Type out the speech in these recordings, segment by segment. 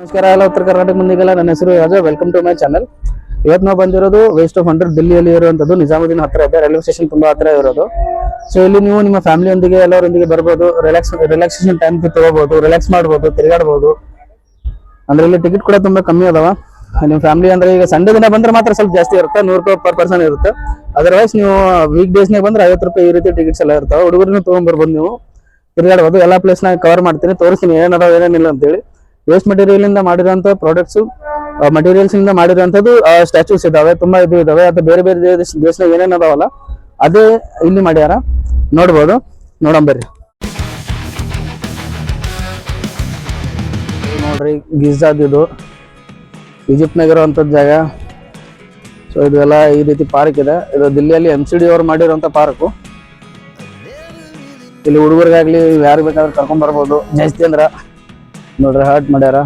ನಮಸ್ಕಾರ ಎಲ್ಲ ಉತ್ತರ ಕರ್ನಾಟಕ ಮಂದಿಗೆಲ್ಲ ನನ್ನ ಹೆಸರು Raja. Welcome to my channel. ಇವತ್ತು ನಾವು ಬಂದಿರೋದು ವೇಸ್ಟ್ ಆಫ್ ಹಂಡ್ರೆಡ್ ದಿಲ್ಲಿಯಲ್ಲಿ ಇರುವಂತದ್ದು ನಿಜಾಮುದ್ದೀನ್ ಹತ್ರ ಇದೆ, ರೈಲ್ವೆ ಸ್ಟೇಷನ್ ತುಂಬಾ ಹತ್ರ ಇರೋದು. ಸೊ ಇಲ್ಲಿ ನೀವು ನಿಮ್ಮ ಫ್ಯಾಮಿಲಿಯೊಂದಿಗೆ ಎಲ್ಲರೊಂದಿಗೆ ಬರ್ಬೋದು, ರಿಲ್ಯಾಕ್ಸೇಷನ್ ಟೈಮ್ ತಗೋಬಹುದು, ರಿಲ್ಯಾಕ್ಸ್ ಮಾಡಬಹುದು, ತಿರುಗಾಡಬಹುದು. ಅಂದ್ರೆ ಇಲ್ಲಿ ಟಿಕೆಟ್ ಕೂಡ ತುಂಬಾ ಕಮ್ಮಿ ಅದಾವ. ನಿಮ್ಮ ಫ್ಯಾಮಿಲಿ ಅಂದ್ರೆ ಈಗ ಸಂಡೇ ದಿನ ಬಂದ್ರೆ ಮಾತ್ರ ಸ್ವಲ್ಪ ಜಾಸ್ತಿ ಇರುತ್ತೆ, 100 ರೂಪಾಯಿ ಪರ್ ಪರ್ಸನ್ ಇರುತ್ತೆ. ಅದರ್ವೈಸ್ ನೀವು ವೀಕ್ ಡೇಸ್ ನಾಗ ಬಂದ್ರೆ 50 ರೂಪಾಯಿ ಈ ರೀತಿ ಟಿಕೆಟ್ಸ್ ಎಲ್ಲ ಇರ್ತಾವೆ. ಹುಡುಗರನ್ನ ತಗೊಂಡ್ಬರ್ಬೋದು, ನೀವು ತಿರುಗಾಡಬಹುದು. ಎಲ್ಲಾ ಪ್ಲೇಸ್ ನ ಕವರ್ ಮಾಡ್ತೀನಿ, ತೋರಿಸ್ತೀನಿ ಏನಾದಾವ ಏನೇನಿಲ್ಲ ಅಂತೇಳಿ. ವೇಸ್ಟ್ ಮೆಟೀರಿಯಲ್ ಇಂದ ಮಾಡಿರುವಂತ ಪ್ರಾಡಕ್ಟ್ಸ್, ಮಟೀರಿಯಲ್ಸ್ ಇಂದ ಮಾಡಿರುವಂತದ್ದು ಸ್ಟ್ಯಾಚ್ಯೂಸ್ ಇದಾವೆ, ತುಂಬಾ ಇದು ಇದಾವೆ. ಅಥವಾ ಬೇರೆ ಬೇರೆ ದೇಶನ ಏನೇನ್ ಅದಾವಲ್ಲ ಅದೇ ಇಲ್ಲಿ ಮಾಡ್ಯಾರ, ನೋಡ್ಬೋದು. ನೋಡಂಬರ್ರಿ. ನೋಡ್ರಿ ಗಿಜಾದ್ ಇದು ಈಜಿಪ್ಟ್ ನಾಗ ಇರುವಂತದ್ ಜಾಗ. ಸೊ ಇದು ಎಲ್ಲ ಈ ರೀತಿ ಪಾರ್ಕ್ ಇದೆ. ಇದು ದಿಲ್ಲಿಯಲ್ಲಿ MCD ಅವ್ರು ಮಾಡಿರುವಂತ ಪಾರ್ಕ್. ಇಲ್ಲಿ ಹುಡುಗರಿಗಾಗ್ಲಿ ಯಾರು ಬೇಕಾದ್ರೆ ಕರ್ಕೊಂಡ್ ಬರ್ಬೋದು. ಜಾಸ್ತಿ ಅಂದ್ರ ನೋಡ್ರಿ ಹರ್ಟ್ ಮಾಡ್ಯಾರ,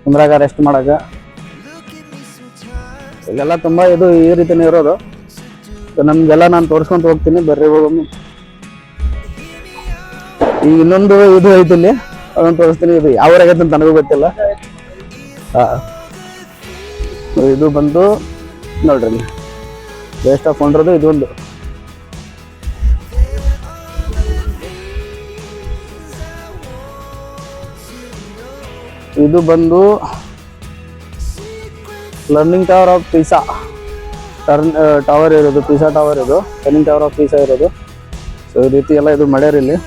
ಕುಂದ್ರಾಗ ರೆಸ್ಟ್ ಮಾಡಾಕ. ಇಲ್ಲೆಲ್ಲ ತುಂಬಾ ಇದು ಈ ರೀತಿನೇ ಇರೋದು. ನಮ್ಗೆಲ್ಲ ನಾನು ತೋರಿಸ್ಕೊಂತ ಹೋಗ್ತೀನಿ, ಬರ್ರಿ ಹೋಗಮ್ಮ. ಈಗ ಇನ್ನೊಂದು ಇದು ಐತಿ ಇಲ್ಲಿ, ಅದನ್ನ ತೋರಿಸ್ತೀನಿ. ಇದು ಯಾವ ಆಗೈತೆ ಅಂತ ನನಗೂ ಗೊತ್ತಿಲ್ಲ. ಇದು ಬಂದು ನೋಡ್ರಿ ವೇಸ್ಟ್ ಆಫ್ ಹಂಡ್ರೆಡ್ ಇದೊಂದು. ಇದು ಬಂದು learning tower of Pisa tower ಇರೋದು, ಪಿಸಾ ಟವರ್ ಇದು, ಲರ್ನಿಂಗ್ ಟವರ್ ಆಫ್ ಪಿಸಾ ಇರೋದು. ಸೊ ಈ ರೀತಿ ಎಲ್ಲ ಇದು ಮಾಡ್ಯಾರ ಇಲ್ಲಿ.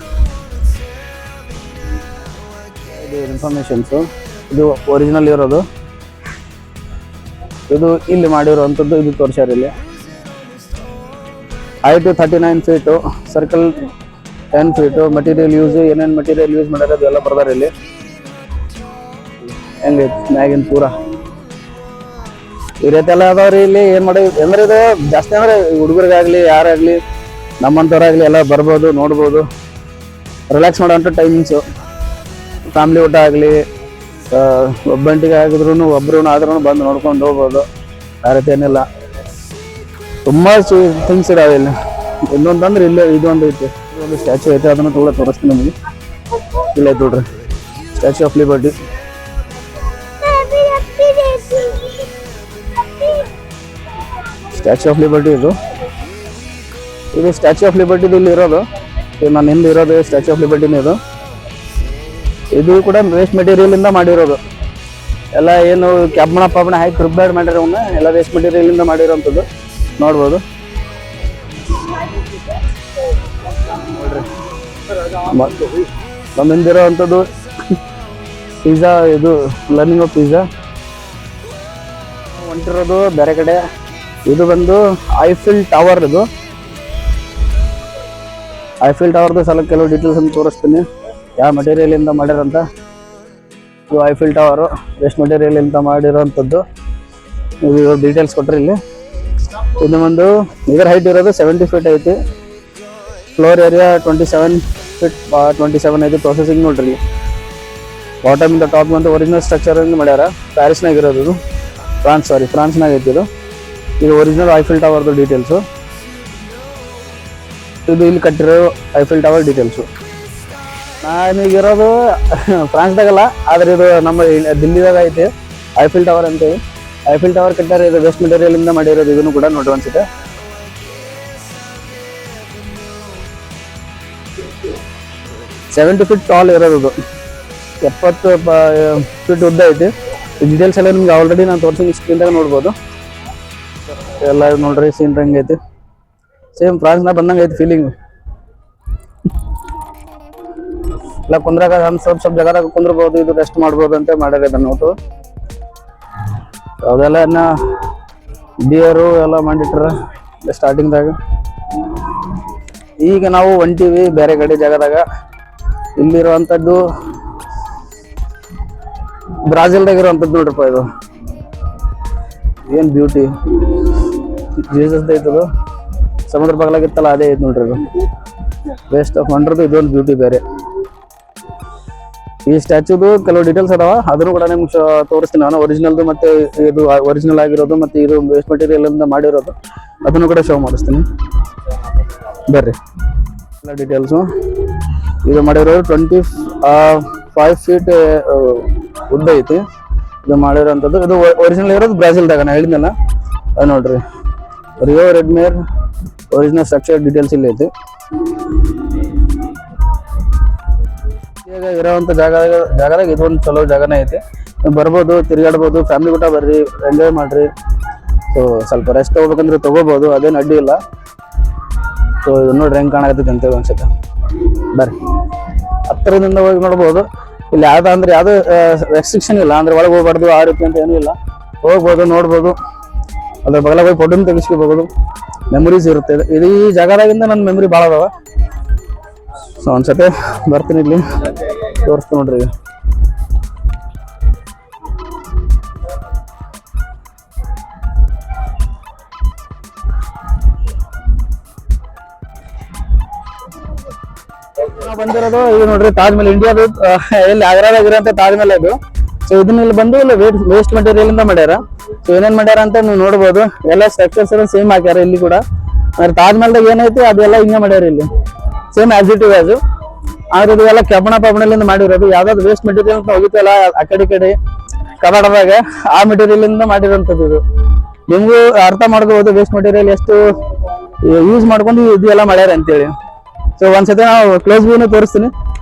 ಇದು ಇನ್ಫಾರ್ಮೇಶನ್ಸು, ಇದು ಒರಿಜಿನಲ್ ಇರೋದು. ಇದು ಇಲ್ಲಿ ಮಾಡಿರುವಂಥದ್ದು, ಇದು ತೋರಿಸ್ಯಾರ ಇಲ್ಲಿ. Height 39 feet, circle 10 feet. Material use, ಏನೇನು ಮಟೀರಿಯಲ್ ಯೂಸ್ ಮಾಡ್ಯಾರ ಅದು ಎಲ್ಲ ಬರ್ದಾರ ಇಲ್ಲಿ. ಹೆಂಗೈತಿ ಮ್ಯಾಗಿನ ಪೂರ ಈ ರೀತಿ ಎಲ್ಲ ಅದಾವ್ರಿ. ಇಲ್ಲಿ ಏನ್ ಮಾಡಿ ಅಂದ್ರೆ ಇದು ಜಾಸ್ತಿ ಅಂದ್ರೆ ಹುಡುಗರಿಗಾಗ್ಲಿ ಯಾರಾಗ್ಲಿ ನಮ್ಮಂಥವ್ರಾಗ್ಲಿ ಎಲ್ಲ ಬರ್ಬೋದು, ನೋಡ್ಬೋದು. ರಿಲ್ಯಾಕ್ಸ್ ಮಾಡೋಂಥ ಟೈಮಿಂಗ್ಸು. ಫ್ಯಾಮಿಲಿ ಊಟ ಆಗಲಿ, ಒಬ್ಬಂಟಿಗೆ ಆಗಿದ್ರು ಒಬ್ರು ಆದ್ರೂ ಬಂದು ನೋಡ್ಕೊಂಡು ಹೋಗ್ಬೋದು. ಆ ರೀತಿ ಏನಿಲ್ಲ, ತುಂಬಾ ಥಿಂಗ್ಸ್ ಇದಾವೆ ಇಲ್ಲಿ. ಇನ್ನೊಂದಂದ್ರೆ ಇಲ್ಲಿ ಇದೊಂದು ಐತಿ, ಇದೊಂದು ಸ್ಟ್ಯಾಚ್ಯೂ ಐತೆ, ಅದನ್ನು ಕೂಡ ತೋರಿಸ್ತೀನಿ ನಿಮಗೆ. ಇಲ್ಲ ಐತೆ ನೋಡ್ರಿ, statue of liberty. Statue of liberty ಇದು ಸ್ಟ್ಯಾಚ್ಯೂ ಆಫ್ ಲಿಬರ್ಟಿ ಇಲ್ಲಿ ಇರೋದು. ನಾನು ಹಿಂದೆ ಇರೋದು ಸ್ಟ್ಯಾಚ್ಯೂ ಆಫ್ ಲಿಬರ್ಟಿನೇ ಇದು. ಇದು ಕೂಡ ವೇಸ್ಟ್ ಮೆಟೀರಿಯಲ್ ಇಂದ ಮಾಡಿರೋದು. ಎಲ್ಲ ಏನು ಕಬ್ಬಣ ಪಬ್ಬಣ ಹಾಕಿ ಪ್ರಿಪೇರ್ ಮಾಡಿರೋವನ್ನ ಎಲ್ಲ ವೇಸ್ಟ್ ಮೆಟೀರಿಯಲ್ ಇಂದ ಮಾಡಿರೋಂಥದ್ದು, ನೋಡ್ಬೋದು. ನಮ್ಮಿಂದಿರೋ ಅಂಥದ್ದು ಪಿಜ್ಜಾ, ಇದು ಲರ್ನಿಂಗ್ ಆಫ್ ಪಿಜ್ಜಾ ಹೊಂಟಿರೋದು ಬೇರೆ ಕಡೆ. ಇದು ಬಂದು ಐಫಿಲ್ ಟವರ್. ಇದು ಐಫಿಲ್ ಟವರ್ದು ಸ್ವಲ್ಪ ಕೆಲವು ಡೀಟೇಲ್ಸ್ ಅನ್ನು ತೋರಿಸ್ತೀನಿ, ಯಾವ ಮಟೀರಿಯಲ್ ಇಂದ ಮಾಡಿರೋಂಥ. ಇದು ಐಫಿಲ್ ಟವರು ವೇಸ್ಟ್ ಮೆಟೀರಿಯಲ್ ಇಂದ ಮಾಡಿರೋಂಥದ್ದು. ಇದು ಡೀಟೇಲ್ಸ್ ಕೊಟ್ರಿ ಇಲ್ಲಿ. ಇದು ಒಂದು ಇದರ ಹೈಟ್ ಇರೋದು 70 ಫೀಟ್ ಐತಿ. ಫ್ಲೋರ್ ಏರಿಯಾ 27 ಫೀಟ್ 27 ಐತಿ. ಪ್ರೊಸೆಸಿಂಗ್ ನೋಡ್ರಿ, ಬಾಟಮ್ ಇಂದ ಟಾಪ್ ಅಂತ ಒರಿಜಿನಲ್ ಸ್ಟ್ರಕ್ಚರ್ ಮಾಡ್ಯಾರ. ಪ್ಯಾರಿಸ್ನಾಗ ಇರೋದು ಇದು, ಫ್ರಾನ್ಸ್ನಾಗ ಐತಿ ಇದು. ಇದು ಒರಿಜಿನಲ್ ಐಫಿಲ್ ಟವರ್ದು ಡೀಟೇಲ್ಸು. ಇದು ಇಲ್ಲಿ ಕಟ್ಟಿರೋ ಐಫಿಲ್ ಟವರ್ ಡೀಟೇಲ್ಸು. ನಾನೀಗಿರೋದು ಫ್ರಾನ್ಸ್ದಾಗಲ್ಲ, ಆದ್ರೆ ಇದು ನಮ್ಮ ದಿಲ್ಲಿದಾಗ ಐತಿ ಐಫಿಲ್ ಟವರ್ ಅಂತೇಳಿ. ಐಫಿಲ್ ಟವರ್ ಕಟ್ಟಾರ, ಇದು ವೇಸ್ಟ್ ಮೆಟೀರಿಯಲ್ ಇಂದ ಮಾಡಿರೋದು. ಇದನ್ನು ಕೂಡ ನೋಡಿ ಅನ್ಸುತ್ತೆ. $70 ಫೀಟ್ ಟಾಲ್ ಇರೋದು, 70 ಫೀಟ್ ಉದ್ದ ಐತಿ. ಡೀಟೇಲ್ಸ್ ಎಲ್ಲ ನಿಮ್ಗೆ ಆಲ್ರೆಡಿ ನಾನು ತೋರಿಸಿ ಸ್ಕ್ರೀನ್ದಾಗ ನೋಡ್ಬೋದು. ಎಲ್ಲ ನೋಡ್ರಿ ಸೀನ್ ರಂಗ್ ಐತಿ, ಸೇಮ್ ಫ್ರಾನ್ಸ್ನಾಗ ಬಂದಂಗೆ ಐತಿ ಫೀಲಿಂಗ್. ಇಲ್ಲ ಕುಂದ್ರಾಗ ಸ್ವಲ್ಪ ಜಾಗದಾಗ ಕುಂದ್ರಬಹುದು, ಇದು ರೆಸ್ಟ್ ಮಾಡ್ಬೋದು ಅಂತ ಮಾಡ್ಯಾರ ಇದನ್ನ ನೋಟು. ಅದೆಲ್ಲ ಬಿಯರು ಎಲ್ಲ ಮಾಡಿಟ್ರ ಸ್ಟಾರ್ಟಿಂಗ್ದಾಗ. ಈಗ ನಾವು ಹೊಂಟಿವಿ ಬೇರೆ ಕಡೆ ಜಾಗದಾಗ. ಇಲ್ಲಿರುವಂಥದ್ದು ಬ್ರಾಜಿಲ್ದಾಗ ಇರುವಂಥದ್ದು ನೋಡ್ರಪ್ಪ. ಇದು ಏನ್ ಬ್ಯೂಟಿ, ಜೀಸಸ್ ಐತದು. ಸಮುದ್ರ ಬಗಲಾಗಿತ್ತಲ್ಲ ಅದೇ ಐತೆ ನೋಡ್ರಿ. ಇದು ವೇಸ್ಟ್ ಆಫ್ ಹಂಡ್ರೆಡ್ ಇದೊಂದು ಬ್ಯೂಟಿ ಬೇರೆ. ಈ ಸ್ಟ್ಯಾಚ್ಯೂದು ಕೆಲವು ಡೀಟೇಲ್ಸ್ ಅದಾವ, ಅದನ್ನು ಕೂಡ ನಿಮ್ಗೆ ತೋರಿಸ್ತೀನಿ ನಾನು. ಒರಿಜಿನಲ್ದು ಮತ್ತೆ ಇದು ಒರಿಜಿನಲ್ ಆಗಿರೋದು ಮತ್ತೆ ಇದು ವೇಸ್ಟ್ ಮೆಟೀರಿಯಲ್ ಇಂದ ಮಾಡಿರೋದು, ಅದನ್ನು ಕೂಡ ಶೋ ಮಾಡಿಸ್ತೀನಿ ಬರ್ರಿ. ಎಲ್ಲ ಡೀಟೇಲ್ಸು ಇದು ಮಾಡಿರೋದು 25 ಫೀಟ್ ಉದ್ದ ಐತಿ. ಇದು ಮಾಡಿರೋಂಥದ್ದು. ಇದು ಒರಿಜಿನಲ್ ಇರೋದು ಬ್ರಾಜಿಲ್ದಾಗ ನಾ ಹೇಳಿದ್ನಲ್ಲ ಅದು ನೋಡ್ರಿ, ರಿಯೋ ರೆಡ್ಮೇರ್ ಒರಿಜಿನಲ್ ಸ್ಟ್ರಕ್ಚರ್ ಡೀಟೇಲ್ಸ್ ಇಲ್ಲಿ ಐತಿ. ಈಗ ಇರೋವಂಥ ಜಾಗದಾಗ ಇದೊಂದು ಚಲೋ ಜಾಗನೇ ಐತಿ. ನೀವು ಬರ್ಬೋದು, ತಿರುಗಾಡ್ಬೋದು, ಫ್ಯಾಮಿಲಿ ಊಟ ಬರ್ರಿ, ಎಂಜಾಯ್ ಮಾಡ್ರಿ. ಸೊ ಸ್ವಲ್ಪ ರೆಸ್ಟ್ ತಗೋಬೇಕಂದ್ರೆ ತಗೋಬೋದು, ಅದೇನು ಅಡ್ಡಿ ಇಲ್ಲ. ಸೊ ಇದು ನೋಡ್ರಿ ಹೆಂಗೆ ಕಾಣಕತ್ತೈತಿ ಅಂತೇಳಿ ಅನ್ಸುತ್ತೆ. ಬರ್ರಿ ಹತ್ತಿರದಿಂದ ಹೋಗಿ ನೋಡ್ಬೋದು. ಇಲ್ಲಿ ಅಂದ್ರೆ ಯಾವುದು ರೆಸ್ಟ್ರಿಕ್ಷನ್ ಇಲ್ಲ, ಅಂದ್ರೆ ಒಳಗೆ ಹೋಗ್ಬಾರ್ದು ಆ ರೀತಿ ಅಂತ ಏನೂ ಇಲ್ಲ. ಹೋಗ್ಬೋದು, ನೋಡ್ಬೋದು, ಅದ್ರ ಬಗಲಾಗ ಹೋಗಿ ಫೋಟೋನ ತೆಗಿಸ್ಕೋಬಹುದು, ಮೆಮೊರೀಸ್ ಇರುತ್ತೆ. ಇದು ಈ ಜಾಗದಾಗಿಂದ ನನ್ನ ಮೆಮೊರಿ ಭಾಳ ಅದಾವ. ಸೊ ಒಂದ್ಸತಿ ಬರ್ತೀನಿ, ಇಲ್ಲಿ ತೋರಿಸ್ತು ನೋಡ್ರಿ. ಈಗ ಬಂದಿರೋದು ಇದು ನೋಡ್ರಿ ತಾಜ್ ಮಹಲ್, ಇಂಡಿಯಾದ ಎಲ್ಲಿ ಆಗ್ರಾದಾಗ ಇರೋಂಥ ತಾಜ್ ಮಹಲ್ ಇದು. ಸೊ ಇದನ್ನ ಇಲ್ಲಿ ಬಂದು ಇಲ್ಲಿ ವೇಸ್ಟ್ ಮೆಟೀರಿಯಲ್ ಇಂದ ಮಾಡ್ಯಾರ. ಸೊ ಏನೇನ್ ಮಾಡ್ಯಾರ ಅಂತ ನೀವು ನೋಡ್ಬೋದು. ಎಲ್ಲ ಸ್ಟ್ರಕ್ಚರ್ಸ್ ಎಲ್ಲ ಸೇಮ್ ಹಾಕ್ಯಾರ ಇಲ್ಲಿ ಕೂಡ. ತಾಜ್ ಮಹಲ್ದಾಗ ಏನೈತಿ ಅದೆಲ್ಲ ಹಿಂಗೆ ಮಾಡ್ಯಾರ ಇಲ್ಲಿ, ಸೇಮ್ ಆಸ್ ಇಟ್ ಇಸ್. ಆದ್ರೆ ಇದೆಲ್ಲ ಕಬ್ಬಣಲಿಂದ ಮಾಡಿರೋದು. ಯಾವ್ದಾದ್ರು ವೇಸ್ಟ್ ಮೆಟೀರಿಯಲ್ ಅಂತ ಹೋಗಿತ್ತಲ್ಲ ಆ ಕಡೆ ಕಬಾಡದಾಗ, ಆ ಮೆಟೀರಿಯಲ್ ಇಂದ ಮಾಡಿರೋಂಥದ್ದು ಇದು. ನಿಮ್ಗೂ ಅರ್ಥ ಮಾಡ್ಕೋಬಹುದು ವೇಸ್ಟ್ ಮೆಟೀರಿಯಲ್ ಎಷ್ಟು ಯೂಸ್ ಮಾಡ್ಕೊಂಡು ಇದೆಲ್ಲ ಮಾಡ್ಯಾರ ಅಂತೇಳಿ. ಸೊ ಒಂದ್ಸತಿ ನಾವು ಕ್ಲೋಸ್ ವ್ಯೂನು ತೋರಿಸ್ತೀನಿ,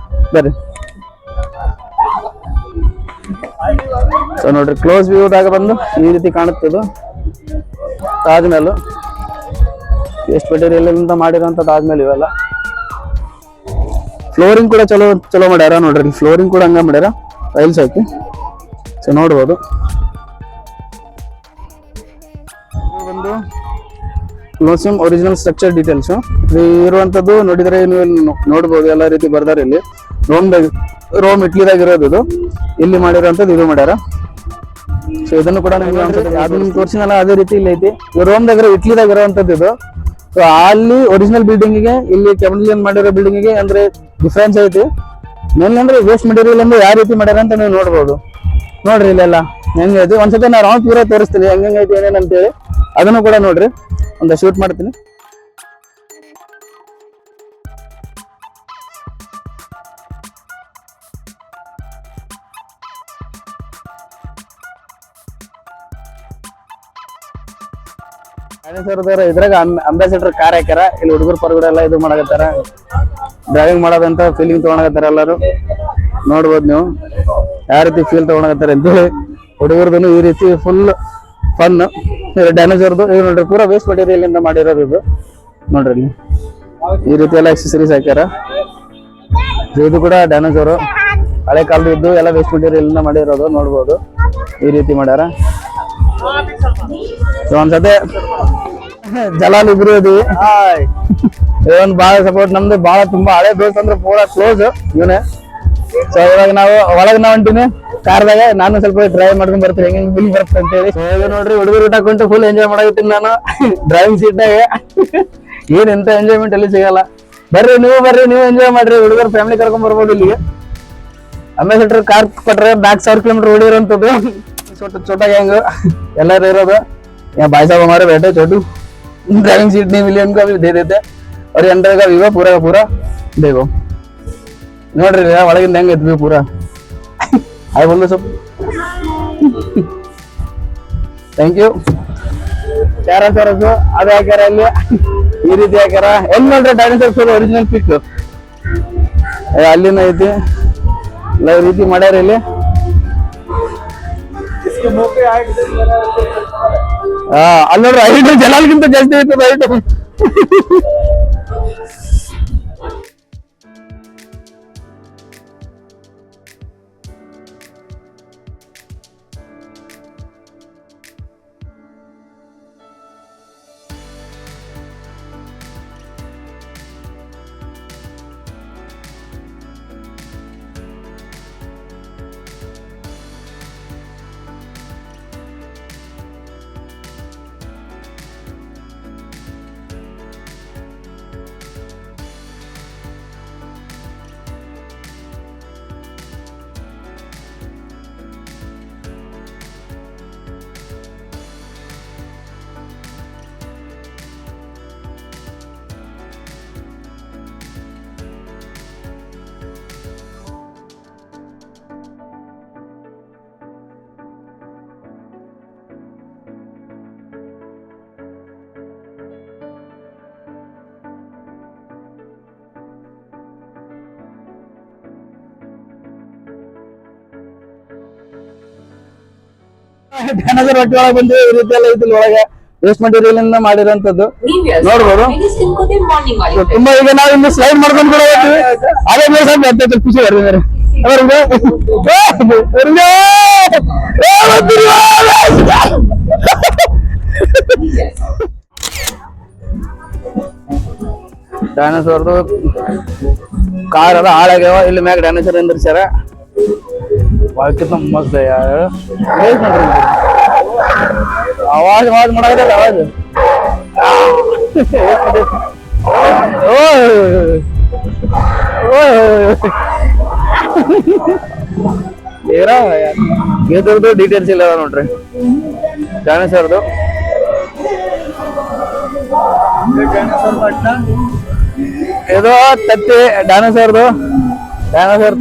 ಬರ್ರಿ. ಸೊ ನೋಡ್ರಿ, ಕ್ಲೋಸ್ ವ್ಯೂದಾಗ ಬಂದು ಈ ರೀತಿ ಕಾಣುತ್ತದು ತಾಜ್ ಮಹಲ್. ವೇಸ್ಟ್ ಮೆಟೀರಿಯಲ್ ಇಂದ ಮಾಡಿರೋಂಥ ತಾಜ್ ಮಹಲ್ ಇವೆಲ್ಲ. ಫ್ಲೋರಿಂಗ್ ಕೂಡ ಚಲೋ ಮಾಡ್ಯಾರ ನೋಡ್ರಿ. ಫ್ಲೋರಿಂಗ್ ಕೂಡ ಹಂಗ ಮಾಡ್ಯಾರ, ಟೈಲ್ಸ್ ಹಾಕಿ. ಸೊ ನೋಡ್ಬೋದು. ಒಂದು ಕ್ಲೋಸಿಮ್ ಒರಿಜಿನಲ್ ಸ್ಟ್ರಕ್ಚರ್ ಡೀಟೇಲ್ಸ್ ಇರುವಂತದ್ದು ನೋಡಿದ್ರೆ ನೀವು ನೋಡ್ಬೋದು. ಎಲ್ಲ ರೀತಿ ಬರ್ದಾರ ಇಲ್ಲಿ. ರೋಮ್ ಇಟ್ಲಿದಾಗ ಇರೋದು ಇದು. ಇಲ್ಲಿ ಮಾಡಿರೋಂಥದ್ದು ಇದು ಮಾಡ್ಯಾರ. ಸೊ ಇದನ್ನು ಕೂಡ ಅದನ್ನ ತೋರಿಸಿನಲ್ಲ ಅದೇ ರೀತಿ ಇಲ್ಲಿ ಐತಿ. ರೋಮ್ದಾಗ ಇಟ್ಲಿದಾಗ ಇರೋವಂಥದ್ದು ಇದು. ಸೊ ಅಲ್ಲಿ ಒರಿಜಿನಲ್ ಬಿಲ್ಡಿಂಗಿಗೆ ಇಲ್ಲಿ ಕೆಮಲಿಯನ್ ಮಾಡಿರೋ ಬಿಲ್ಡಿಂಗಿಗೆ ಅಂದ್ರೆ ಡಿಫ್ರೆನ್ಸ್ ಐತಿ. ಮೇನ್ ಅಂದ್ರೆ ವೇಸ್ಟ್ ಮೆಟೀರಿಯಲ್ ಅಂದ್ರೆ ಯಾವ ರೀತಿ ಮಾಡ್ಯಾರ ಅಂತ ನೀವು ನೋಡ್ಬೋದು. ನೋಡ್ರಿ ಇಲ್ಲೆಲ್ಲ ಹೆಂಗೈತಿ. ಒಂದ್ಸತಿ ನಾ ರೌಂಡ್ ಪೂರ ತೋರಿಸ್ತೀನಿ ಹೆಂಗೈತಿ ಏನೇನ್ ಅಂತೇಳಿ. ಅದನ್ನು ಕೂಡ ನೋಡ್ರಿ, ಒಂದು ಶೂಟ್ ಮಾಡ್ತೀನಿ. ಇದ್ರಾಗ ಅಂಬಾಸಿಡರ್ ಕಾರ್ ಹಾಕ್ಯಾರ. ಇಲ್ಲಿ ಹುಡುಗರು ಪರಗಡೆ ಎಲ್ಲ ಇದು ಮಾಡಕತ್ತಾರ, ಡ್ರೈವಿಂಗ್ ಮಾಡೋದಂತ ಫೀಲಿಂಗ್ ತಗೊಳಕತ್ತಾರ. ಎಲ್ಲರೂ ನೋಡ್ಬೋದು ನೀವು ಯಾವ ರೀತಿ ಫೀಲ್ ತಗೊಳಕತ್ತಾರ ಅಂತೇಳಿ. ಹುಡುಗರ್ದು ಈ ರೀತಿ ಫುಲ್ ಫನ್. ಡೈನೋಸರ್ದು ಇದು ನೋಡ್ರಿ, ಪೂರಾ ವೇಸ್ಟ್ ಮೆಟೀರಿಯಲ್ ಇಂದ ಮಾಡಿರೋದು ಇದು. ನೋಡ್ರಿ ಇಲ್ಲಿ ಈ ರೀತಿ ಎಲ್ಲ ಎಕ್ಸೆಸರೀಸ್ ಹಾಕ್ಯಾರ. ಇದು ಕೂಡ ಡೈನೋಸರ್ ಹಳೆ ಕಾಲದ ಇದ್ದು ಎಲ್ಲ ವೇಸ್ಟ್ ಮೆಟೀರಿಯಲ್ ಇಂದ ಮಾಡಿರೋದು ನೋಡ್ಬೋದು. ಈ ರೀತಿ ಮಾಡ್ಯಾರ. ಒಂದ್ಸತಿ ಜಲಾಲ್ ಇಬ್ರು ಇದೀವಿ. ಇವನ್ ಬಾಳ ಸಪೋರ್ಟ್ ನಮ್ದು, ಬಾಳ ತುಂಬಾ ಹಳೆ ದೋಸ್ತ್ ಅಂದ್ರೆ ಪೂರಾ ಕ್ಲೋಸ್ ಇವನೇ. ಸೊ ಇವಾಗ ನಾವು ಒಳಗ್ ಹೊಂಟಿನಿ ಕಾರ್ದಾಗ. ನಾನು ಸ್ವಲ್ಪ ಡ್ರೈವ್ ಮಾಡ್ಕೊಂಡ್ ಬರ್ತೀನಿ, ಹೆಂಗ್ ಫೀಲ್ ಬರುತ್ತೆ ಅಂತ ಹೇಳಿ. ನೋಡ್ರಿ ಹುಡುಗರು ಊಟ ಕೊಂಟು ಫುಲ್ ಎಂಜಾಯ್ ಮಾಡಕತ್ತೀನಿ ನಾನು ಡ್ರೈವಿಂಗ್ ಸೀಟ್ನಾಗ. ಏನ್ ಎಂತ ಎಂಜಾಯ್ಮೆಂಟ್ ಅಲ್ಲಿ ಸಿಗಲ್ಲ. ಬರ್ರಿ ನೀವು ಎಂಜಾಯ್ ಮಾಡ್ರಿ. ಹುಡುಗರು ಫ್ಯಾಮಿಲಿ ಕರ್ಕೊಂಡ್ ಬರ್ಬೋದು ಇಲ್ಲಿಗೆ. ಅಂಬಾಸಿಡರ್ ಕಾರ್ ಕೊಟ್ರೆ 4,000 ಕಿಲೋಮೀಟರ್ ಓಡಿರೋಂಥದ್ದು. छोटा गैंग ಎಲ್ಲರೂ ಇರೋದು. यहाँ भाई साहब हमारे बैठे छोटू, ड्राइविंग सीट नहीं मिली उनको, अभी दे देते. और अंदर का व्यू पूरा का पूरा देखो. ನೋಡ್ರಿ ಒಳಗಿಂದ ಹೆಂಗ್ ಐತಿ ವ್ಯೂ ಪೂರಾ. ಹಾಯ್ बोल दो सब. Thank you. ಚಾರಸರಸ್ ಅದು ಹಾಕ್ಯಾರ ಅಲ್ಲಿ, ಈ ರೀತಿ ಹಾಕ್ಯಾರ. ಎಲ್ಲಿ ನೋಡ್ರಿ ಡೈನೋಸರ್ ಒರಿಜಿನಲ್ ಪಿಕ್ ಅಲ್ಲಿನ ಐತಿ. ಎಲ್ಲ ಈ ರೀತಿ ಮಾಡ್ಯಾರ ಇಲ್ಲಿ. ಅಲ್ಲಿ ನೋಡ್ರಿ ಹೈಟ್ ಜಲಾಲ್ಗಿಂತ ಜಾಸ್ತಿ ಐತದ ಹೈಟ್. ಡೈನೋಸರ್ ಹೊಟ್ಟೆ ಒಳಗೆ ಬಂದು ಈ ರೀತಿ ಎಲ್ಲ ಐತಿ ಒಳಗೆ ವೇಸ್ಟ್ ಮಟೀರಿಯಲ್ ಇಂದ ಮಾಡಿರೋಂಥದ್ದು ನೋಡ್ಬೋದು. ತುಂಬಾ ಈಗ ನಾವು ಇನ್ನು ಸ್ಲೈಡ್ ಮಾಡ್ಕೊಂಡು ಕೂಡ ಹೋಗ್ತೀವಿ. ಅದೇ ಮೇಲೆ ಸ್ವಲ್ಪ ಹತ್ತೈದು ಖುಷಿ ಬರ್ತಿದ್ದಾರೆ ಡೈನೋಸರ್ದು ಕಾರ್ ಎಲ್ಲ ಹಾಳಾಗ್ಯಾವ. ಇಲ್ಲಿ ಮ್ಯಾಗ ಡೈನೋಸರ್ ನಿಂದಿರ್ಸ್ಯಾರ. ಕಿತ್ನ ಮಸ್ತ್ ಯಾರು आवाज आवाज मरा आवाज ಇದ್ರದ್ದು ಡೀಟೇಲ್ಸ್ ಇಲ್ಲ ನೋಡ್ರಿ. ಡೈನೋಸರ್ದು ಇದು ತತ್ತಿ ಡೈನೋಸರ್ದು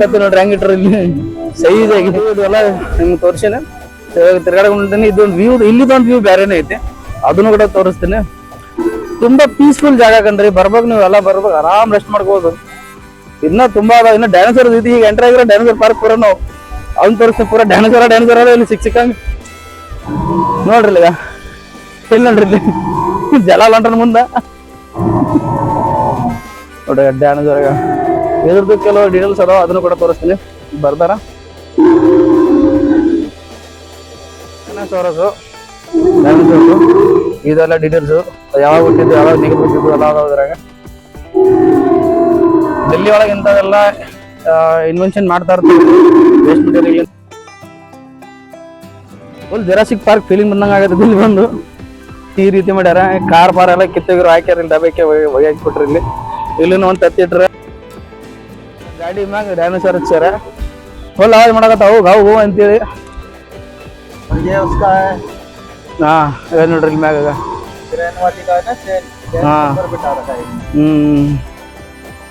ತತ್ತಿ ನೋಡ್ರಿ ಹೆಂಗಿಟ್ರಿ ಇಲ್ಲಿ ಸೈಜ್ ಆಗಿ ಇದೆಲ್ಲ ನಿಮ್ಗೆ ತೋರಿಸಿನ ತಿರ್ಗಾಡ್ಕೊಂಡಿದ್ದೀನಿ. ಇದೊಂದು ವ್ಯೂ ಇಲ್ಲಿದೊಂದು ವ್ಯೂ ಬೇರೆನೇ ಐತಿ, ಅದನ್ನು ಕೂಡ ತೋರಿಸ್ತೀನಿ. ತುಂಬಾ ಪೀಸ್ಫುಲ್ ಜಾಗ ಕಣ್ರಿ, ಬರ್ಬೇಕು ನೀವು ಎಲ್ಲ ಬರ್ಬೇಕು, ಆರಾಮ್ ರೆಸ್ಟ್ ಮಾಡ್ಕೋಬಹುದು. ಇನ್ನ ತುಂಬಾ ಅದ. ಇನ್ನು ಡೈನೋಸರ್ ಐತಿ, ಈಗ ಎಂಟ್ರ್ ಆಗಿರೋ ಡೈನೋಸರ್ ಪಾರ್ಕ್ ಪೂರ ನಾವು ಅವ್ನು ತೋರಿಸ್ತೀವಿ. ಪೂರ ಡೈನೋಸರ್ ಅದ ಇಲ್ಲಿ ಸಿಕ್ಕಂಗ್ ನೋಡ್ರಿ. ಈಗ ಇಲ್ಲಿ ನೋಡ್ರಿ ಇಲ್ಲಿ ಜಲ ಲಂಟನ್ ಮುಂದ ನೋಡ್ರಿ ಡೈನೋಸರ್. ಇದ್ರದ್ದು ಕೆಲವು ಡೀಟೇಲ್ಸ್ ಅದಾವ, ಅದನ್ನು ಕೂಡ ತೋರಿಸ್ತೀನಿ. ಬರ್ತಾರ ಇದೆಲ್ಲ ಡೀಟೇಲ್ಸ್, ಯಾವಾಗ ಹುಟ್ಟಿದ್ದು ಯಾವಾಗ ನಿಗದಿ ಬಿಟ್ಟಿದ್ದು ಎಲ್ಲ ಅದ್ರಾಗ. ಡೆಲ್ಲಿ ಒಳಗೆ ಇಂಥವೆಲ್ಲ ಇನ್ವೆನ್ಷನ್ ಮಾಡ್ತಾ ಇರ್ತೀವಿ. Waste material full Jurassic park feeling ಬಂದಂಗ ಆಗತ್ತೆ. ಇಲ್ಲಿ ಬಂದು ಈ ರೀತಿ ಮಾಡ್ಯಾರ. ಕಾರ್ ಪಾರ್ ಎಲ್ಲ ಕಿತ್ತೋಗಿರೋ ಹಾಕ್ಯಾರ, ಇಲ್ಲಿ ಡಬ್ಬಕ್ಕೆ ಒಯ್ಯಾಕಿ ಕೊಟ್ರಿ. ಇಲ್ಲಿನ ಒಂದು ತತ್ತಿಟ್ರ ಗಾಡಿ ಮ್ಯಾಗ ಡೈನೋಸರ್ ಹಚ್ಚಾರ. ಫುಲ್ ಆವಾಜ್ ಮಾಡಕತ್ತಾವು ಗಾವು ಅಂತೇಳಿ. ಹಾ ನೋಡ್ರಿ ಇಲ್ಲಿ ಮ್ಯಾಗ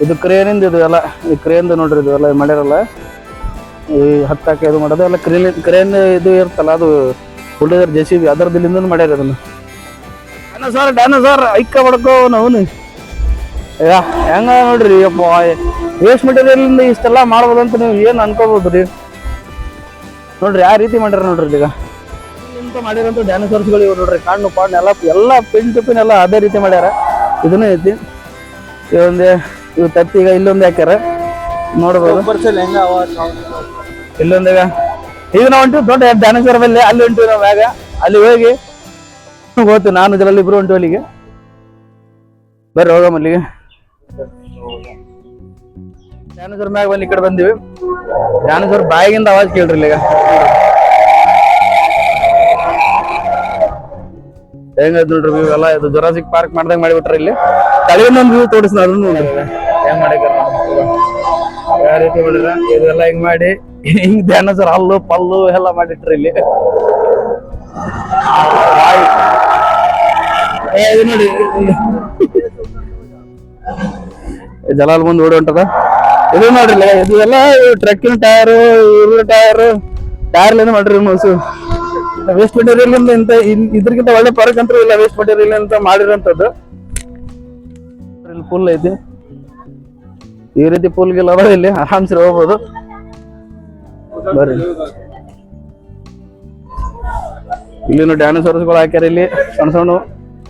ಇದು ಕ್ರೇನಿಂದ ಇದು ಎಲ್ಲ ಕ್ರೇನ್ ನೋಡ್ರಿ. ಇದು ಎಲ್ಲ ಮಾಡ್ಯಾರಲ್ಲ ಈ ಹತ್ತಾಕ ಇದು ಮಾಡೋದು ಎಲ್ಲ ಕ್ರೇನ್ ಇದು ಇರ್ತಲ್ಲ, ಅದು ಹುಡುಗರ್ JCB ಅದರದಿಂದ ಮಾಡ್ಯಾರ ಅದನ್ನ. ಡೈನೋಸರ್ ಐಕ್ಕ ಬಡ್ಕೋ ನಾವು ಹೆಂಗ ನೋಡ್ರಿ. ಅಪ್ಪ ವೇಸ್ಟ್ ಮೆಟೀರಿಯಲ್ ಇಷ್ಟೆಲ್ಲ ಮಾಡ್ಬೋದಂತ ನೀವು ಏನ್ ಅನ್ಕೋಬಹುದ್ರಿ. ನೋಡ್ರಿ ಯಾವ ರೀತಿ ಮಾಡ್ಯಾರ ನೋಡ್ರಿ. ಈಗ ಇಂತ ಮಾಡಿರೋಂಥ ಡೈನೋಸರ್ಸ್ಗಳು ಇವ್ರು ನೋಡ್ರಿ. ಕಣ್ಣು ಪಾಣ್ಣು ಎಲ್ಲ ಪಿನ್ ಟು ಪಿನ್ ಎಲ್ಲ ಅದೇ ರೀತಿ ಮಾಡ್ಯಾರ. ಇದನ್ನ ಐತಿ ಇವ್ ತತ್ತಿ. ಈಗ ಇಲ್ಲೊಂದು ಹಾಕ್ಯಾರ ನೋಡ್ಬೋದು. ಇಲ್ಲೊಂದೀಗ ಈಗ ನಾವು ಹೊಂಟಿವಿ ದೊಡ್ಡ ಡೈನೋಸರ್ ಮೇಲೆ, ಅಲ್ಲಿ ಹೊಂಟಿವಿ ನಾವು ಮ್ಯಾಗ. ಅಲ್ಲಿ ಹೋಗಿ ಹೋಗ್ತೀವಿ, ನಾನು ಇದರಲ್ಲಿ ಇಬ್ರು ಹೊಂಟಿವಿ ಅಲ್ಲಿಗೆ. ಬರ್ರಿ ಹೋಗಮ್ಮ ಅಲ್ಲಿಗೆ. ಡೈನೋಸರ್ ಮ್ಯಾಗ ಬಂದು ಈ ಕಡೆ ಬಂದಿವಿ. ಡೈನೋಸರ್ ಬಾಯಿಗಿಂದ ಆವಾಜ್ ಕೇಳ್ರಿ ಈಗ ಹೆಂಗದ್ ನೋಡ್ರಿ ವ್ಯೂ ಎಲ್ಲ. ಇದು ಜುರಾಸಿಕ್ ಪಾರ್ಕ್ ಮಾಡ್ದಂಗ್ ಮಾಡಿಬಿಟ್ರಿ. ಇಲ್ಲಿ ತಲೆಗೊಂದೊಂದು ವ್ಯೂ ತೋರಿಸ್ನ ಅದನ್ನ ನೋಡ್ರಿ ಹೆಂಗ್ ಮಾಡಿದಾರ, ಯಾವ ರೀತಿ ಮಾಡಿದ್ರ. ಇದೆಲ್ಲ ಹಿಂಗ್ ಮಾಡಿ ಹಿಂಗ್ ಡೈನೋಸರ್ ಹಲ್ಲು ಪಲ್ಲು ಎಲ್ಲ ಮಾಡಿಟ್ರಿ ಇಲ್ಲಿ. ಇದು ನೋಡಿ ಜಲಾಲ್ ಮುಂದೆ ಓಡಿ ಹೊಂಟದ. ಇದು ನೋಡ್ರಿ ಇದು ಎಲ್ಲ ಟ್ರಕ್ಕಿನ ಟೈರ್, ಟೈರ್ಲೇನೆ ಮಾಡ್ರಿ ಮೋಸು. ವೇಸ್ಟ್ ಮಟೀರಿಯಲ್ ಇಂತ ಇದ್ರಗಿಂತ ಒಳ್ಳೆ ಪಾರ್ಕ್ ಅಂತೂ ಇಲ್ಲ. ವೇಸ್ಟ್ ಮಟೀರಿಯಲ್ ಅಂತ ಮಾಡಿರೋಂಥದ್ದು ಇಲ್ಲಿ ಫುಲ್ ಐತಿ. ಈ ರೀತಿ ಫುಲ್ಗೆಲ್ಲ ಅದ, ಇಲ್ಲಿ ಆರಾಮ್ಸರಿ ಹೋಗ್ಬೋದು. ಬರ್ರಿ ಇಲ್ಲಿ ಡೈನೋಸರ್ಸ್ಗಳು ಹಾಕ್ಯಾರ. ಇಲ್ಲಿ ಸಣ್ಣ ಸಣ್ಣ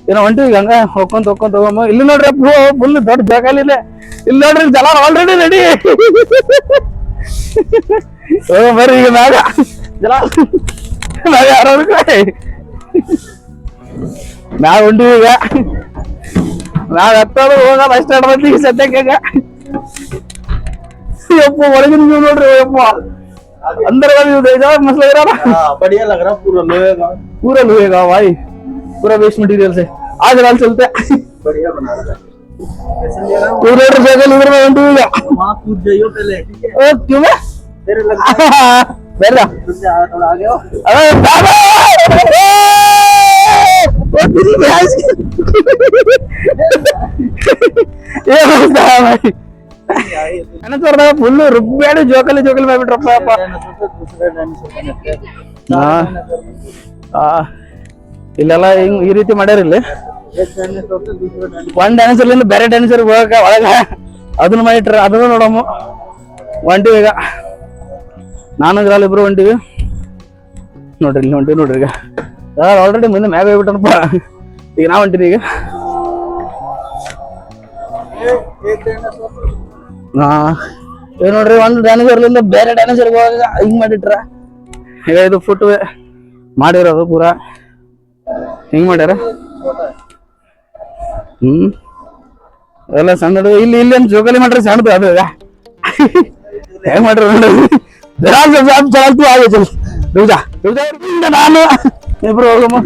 ಏನೋ ಹೊಂಟಿವಿ ಹಂಗ ಹೋಗ್ಕೊಂತ ಹೋಗಮ್ಮ. ಇಲ್ಲಿ ನೋಡ್ರಿ ಫುಲ್ ದೊಡ್ಡ ಜಾಗಲ್ಲಿ ಇಲ್ಲಿ ನೋಡ್ರಿ ಜಲ ಆಲ್ರೆಡಿ ರೆಡಿ. ಬರ್ರಿ ಈಗ ಮ್ಯಾಗ ಜಲ ಯಾರು ಮ್ಯಾಗ ಹೊಂಟಿವಿ. ಈಗ ಮ್ಯಾಗ ಹತ್ತೋದು ಹೋಗೋದು ಅಷ್ಟ ಆಡ್ಬಂತೀವಿ ಸದ್ಯಕ್ಕೆ. ಯಪ್ಪ ಒಳಗಿನ ನೀವು ನೋಡ್ರಿ ಯಪ್ಪ अंदर का व्यू देख जाओ, मस्त लग रहा ना, बढ़िया लग रहा, पूरा लोहेगा भाई, पूरा वेस्ट मटेरियल से। आज रात चलते हैं, बढ़िया बना रहा है। पूरे मोटरसाइकिल उधर में घंटे हुआ वहाँ कूद जाइयो पहले, ठीक है? ओ क्यों मैं तेरे लग बैठा थोड़ा आगे हो। अरे बाबा वो तेरी भैंस ये होता है भाई। ಫುಲ್ ರುಬ್ಬ್ಯಾಡಿ ಜೋಕಲಿ ಮಾಡ್ಬಿಟ್ರಪ್ಪ. ಇಲ್ಲೆಲ್ಲ ಹಿಂಗ್ ಈ ರೀತಿ ಮಾಡ್ಯಾರ. ಇಲ್ಲಿ ಒಂದ್ ಡೈನೋಸರ್ ಬೇರೆ ಡೈನೋಸರ್ ಹೋಗಕ ಒಳಗ ಅದನ್ನ ಮಾಡಿಟ್ರ, ಅದನ್ನ ನೋಡಮ್ಮ. ಹೊಂಟಿವಿ ಈಗ ನಾನು ಇದ್ರಲ್ಲಿ ಇಬ್ರು ಹೊಂಟಿವಿ. ನೋಡ್ರಿ ಇಲ್ಲಿ ಹೊಂಟಿವಿ ನೋಡ್ರಿ. ಈಗ ಆಲ್ರೆಡಿ ಮುಂದೆ ಮ್ಯಾಗ ಹೋಗ್ಬಿಟ್ಟನಪ್ಪ. ಈಗ ನಾ ಹೊಂಟಿನಿ ಈಗ. ಹಾ ಈಗ ನೋಡ್ರಿ ಒಂದು ಡ್ಯಾನೇಜರ್ಲಿಂದ ಬೇರೆ ಡ್ಯಾನೇಜರ್ ಹಿಂಗ್ ಮಾಡಿಟ್ರ. ಈಗ ಇದು ಫುಟ್ ಮಾಡಿರೋದು ಪೂರಾ ಹಿಂಗ್ ಮಾಡ್ಯಾರ. ಎಲ್ಲ ಸಣ್ಣದು ಇಲ್ಲಿ ಇಲ್ಲಿ ಒಂದು ಜೋಕಾಲಿ ಮಾಡ್ರಿ ಸಣ್ಣದು ಅದು ಹೆಂಗ್ ಮಾಡ್ರಿ ಚಲೋ ಆಗ ನಾನು ಇಬ್ರು ಹೋಗಮ್ಮ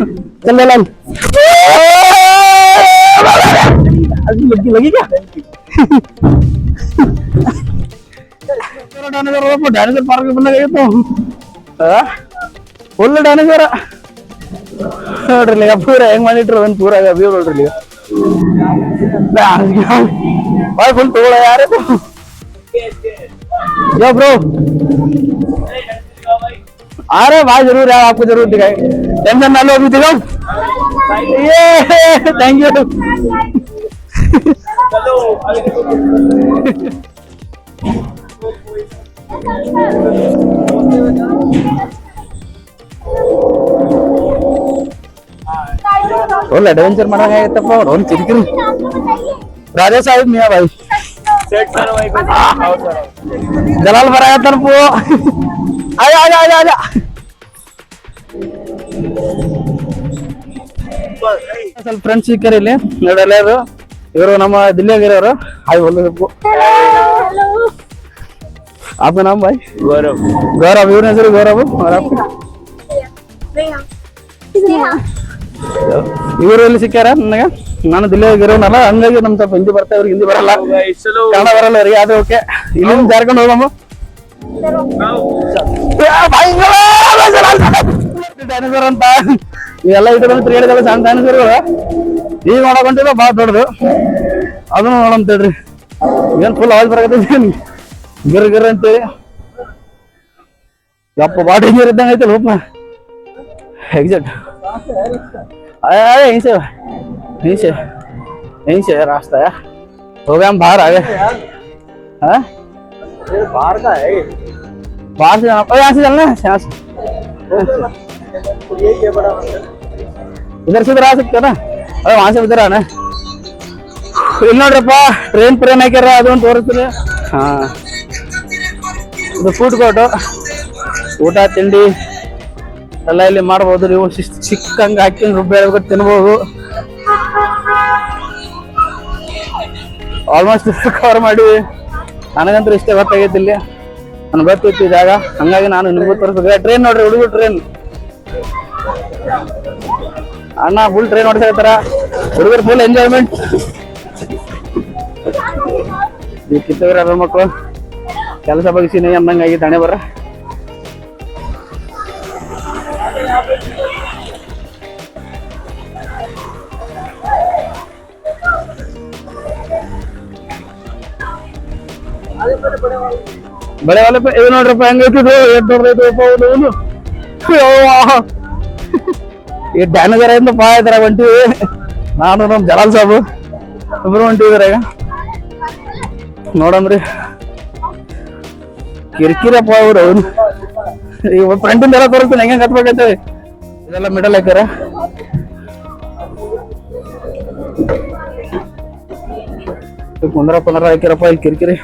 ಚಲ್ಲ ಡ್ಯಾನೇಜರ್ ಪಾರ್ಕ್ ಬಂದಾಗಿತ್ತು ಫುಲ್ ಡ್ಯಾನೇಜರ್ ನೋಡ್ರಿ. ಪೂರ ಹೆಂಗ್ ಮಾಡಿಟ್ರು ಒಂದ್ ಪೂರ ವ್ಯೂ ನೋಡ್ರಿ. फुल तोड़ा यार यो ब्रो. आ रहे भाई जरूर यार, आपको जरूर दिखाए. टेंशन ना लो, अभी दिखाओ. ये थैंक यू. ಒಳ್ಳೆ ಅಡ್ವೆಂಚರ್ ಮಾಡಂಗಾಗತ್ತಪ್ಪ ಅವ್ರು. ಒಂದು ಕಿರಿಕಿರಿ ರಾಜಾ ಸಾಹೇಬ್ ಮಿಯಾ ಭಾई ಜಲಾಲ್ ಬರಾಗತ್ತನಪ್ಪು. ಆಜಾ ಆಜಾ ಆಜಾ ಆಜಾ. ಸ್ವಲ್ಪ ಫ್ರೆಂಡ್ಸ್ ಸಿಕ್ಕರಿ ಇಲ್ಲಿ ನೋಡಲ್ಲ. ಇವರು ನಮ್ಮ ದಿಲ್ಲಿಯಾಗಿರೋರು. ಹಾಯ್ बोलो आपका नाम भाई? गौरव. गौरव इवर ಹೆಸರು गौरव. और आपका? ಇವರು ಎಲ್ಲಿ ಸಿಕ್ಕ್ಯಾರ ನನಗೆ. ನಾನು ದಿಲ್ಲಿಯಾಗಿರೋನಲ್ಲ, ಹಂಗಾಗಿ ನಮ್ ಸ್ವಲ್ಪ ಹಿಂದಿ ಬರ್ತಾ, ಇವ್ರಿಗೆ ಹಿಂದಿ ಬರಲ್ಲ, ಕನ್ನಡ ಬರಲ್ಲ ಅವ್ರಿಗೆ. ಅದು ಓಕೆ. ಇಲ್ಲಿಂದ ಜಾರ್ಕೊಂಡು ಹೋಗಮ್ಮ. ಡ್ಯಾನೇಜರ್ ಅಂತ ಇವೆಲ್ಲ ಇಟ್ಕೊಂಡು ತಿರುಗಾಡಿದಲ್ಲ ಸಣ್ಣ ಡ್ಯಾನೇಜರ್ಗಳು. ಈಗ ನೋಡಕೊಂತಿಲ್ಲ ಬಾಳ ದೊಡ್ಡದು. ಅದನ್ನು ನೋಡಂತೇಳ್ರಿ. ಏನ್ ಫುಲ್ ಅವಾಜ್ ಬರಕತ್ತೈತಿ ಗಿರ್ ಗಿರ್ ಅಂತೇಳಿ. ಯಪ್ಪ ಬಾಳ ಡೇಂಜರ್ ಇದ್ದಂಗೆ ಐತಲ್ಲ ಒಪ್ಪ. एग्जैक्ट अरे यहीं से रास्ता है. हो गया, हम बाहर आ गए. हाँ बाहर का है, बाहर से जाना. यहाँ से चलना है, यहाँ से इधर से इधर आ सकते हो ना. अरे वहां से उधर आना है. ಇಲ್ಲಿ ನೋಡ್ರಪ್ಪ ಟ್ರೈನ್ ಪ್ರೇನ್ ಹಾಕ್ಯಾರ, ಅದೊಂದು ತೋರಿಸ್ತೀನಿ. ಹಾ ಇದು ಫುಡ್ ಕೋರ್ಟು. ಊಟ ತಿಂಡಿ ಎಲ್ಲ ಇಲ್ಲಿ ಮಾಡ್ಬೋದು. ನೀವು ಚಿಕ್ಕಂಗ ಹಾಕಿ ರುಬ್ಬಿ ತಿನ್ಬೋದು. ಆಲ್ಮೋಸ್ಟ್ ಕವರ್ ಮಾಡಿ. ನನಗಂತೂ ಇಷ್ಟೇ ಗೊತ್ತಾಗೈತಿ ಇಲ್ಲಿ. ನನ್ಗೆ ಗೊತ್ತಿತ್ತು ಈ ಜಾಗ, ಹಂಗಾಗಿ ನಾನು ನಿಮ್ಗೂ ತೋರಿಸ್ಬೇಕು. ಟ್ರೈನ್ ನೋಡ್ರಿ, ಹುಡುಗರು ಟ್ರೈನ್. ಅಣ್ಣ ಫುಲ್ ಟ್ರೈನ್ ನೋಡ್ತಾ ಹುಡುಗರು ಫುಲ್ ಎಂಜಾಯ್ಮೆಂಟ್. ಈ ಕಿತ್ತೂರ ಮಕ್ಕಳು ಕೆಲಸ ಬಗ್ಸಿನಿ ಅಂದಂಗಾಗಿ ತಾಣೆ ಬರ್ರ. बड़े वाले पे ये ನೋಡ್ರಪ್ಪ ಹೆಂಗೈತಿದು. ಎಷ್ಟು ದೊಡ್ಡದೈತಪ್ಪ ಅವನು. ಈ ಡ್ಯಾನೇಜರ್ ಇಂದ ಪಾ ಇದ್ರ ಹೊಂಟಿವಿ. ನಾನು ನಮ್ಮ ಜಲಾಲ್ ಸಾಬು ಇಬ್ರು ಹೊಂಟಿದ್ರ. ಈಗ ನೋಡಮ್ರಿ ಕಿರಿಕಿರಪ್ಪ ಅವ್ರು. ಅವನು ಈಗ ಫ್ರಂಟಿಂದ ಎಲ್ಲ ತೋರಿಸ್ತಾನೆ ಹೆಂಗೆ ಕತ್ಬೇಕಂತ. ಇದೆಲ್ಲ ಮಿಡಲ್ ಹಾಕ್ಯಾರ. ಪುನರ ಹಾಕ್ಯಾರಪ್ಪ ಇಲ್ಲಿ ಕಿರಿಕಿರಿ.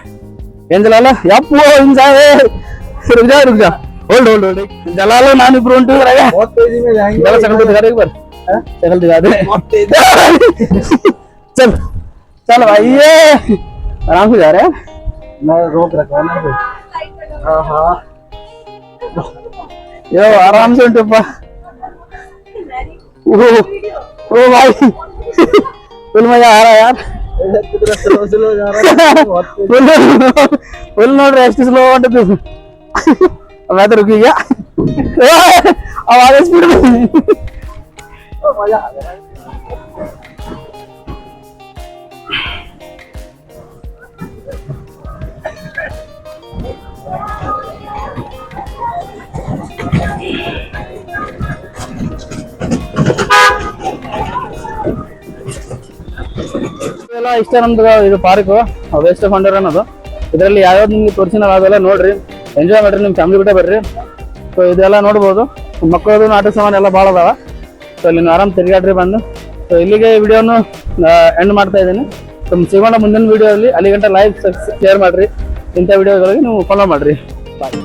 ಏನ್ ಜಲಾಲ ಯಪ್ಪು ಹಿಂಗ ರುಜಾ ಹೋಲ್ಡ್ ಹೋಲ್ಡ್ ಹೋಲ್ಡ್. ಜಲಾಲು ನಾನಿಬ್ರು ಹೊಂಟಿದ್ರಾಗ ಬರ್ सकल दिखा दे. चल चल भाई, ये आराम से जा रहे हैं. मैं रोक रखा ना. हाँ यो आराम से उठो. ओ भाई फुल मजा आ रहा है यार. स्लो जा रहा है. फुल नोट रेस्ट स्लो अंटे. मैं तो रुकी गया. अब आगे स्पीड में मजा आ गया. ಇದೆಲ್ಲ ಇಷ್ಟ ನಮ್ದು. ಇದು ಪಾರ್ಕ್ ವೇಸ್ಟ್ ಆಫ್ ವಂಡರ್ ಅನ್ನೋದು. ಇದರಲ್ಲಿ ಯಾವ್ಯಾವ್ದು ನಿಮ್ಗೆ ತೋರಿಸಿ ನಾವು ಅದೆಲ್ಲ ನೋಡ್ರಿ, ಎಂಜಾಯ್ ಮಾಡ್ರಿ, ನಿಮ್ಮ ಫ್ಯಾಮಿಲಿ ಬಿಟ್ಟೆ ಬರ್ರಿ. ಸೊ ಇದೆಲ್ಲ ನೋಡ್ಬೋದು. ಮಕ್ಕಳದು ಆಟ ಸಾಮಾನು ಎಲ್ಲ ಭಾಳ ಅದಾವ. ಸೊ ಇಲ್ಲಿ ನೀವು ಆರಾಮ್ ತಿರುಗಾಡ್ರಿ ಬಂದು. ಸೊ ಇಲ್ಲಿಗೆ ವಿಡಿಯೋನು ಎಂಡ್ ಮಾಡ್ತಾ ಇದ್ದೀನಿ. ಸೊ ಸಿಗೋಣ ಮುಂದಿನ ವಿಡಿಯೋದಲ್ಲಿ. ಅಲ್ಲಿ ಗಂಟೆ ಲೈಕ್ ಶೇರ್ ಮಾಡಿರಿ. ಇಂಥ ವಿಡಿಯೋಗಳಿಗೆ ನೀವು ಫಾಲೋ ಮಾಡಿರಿ. ಬಾಯ್.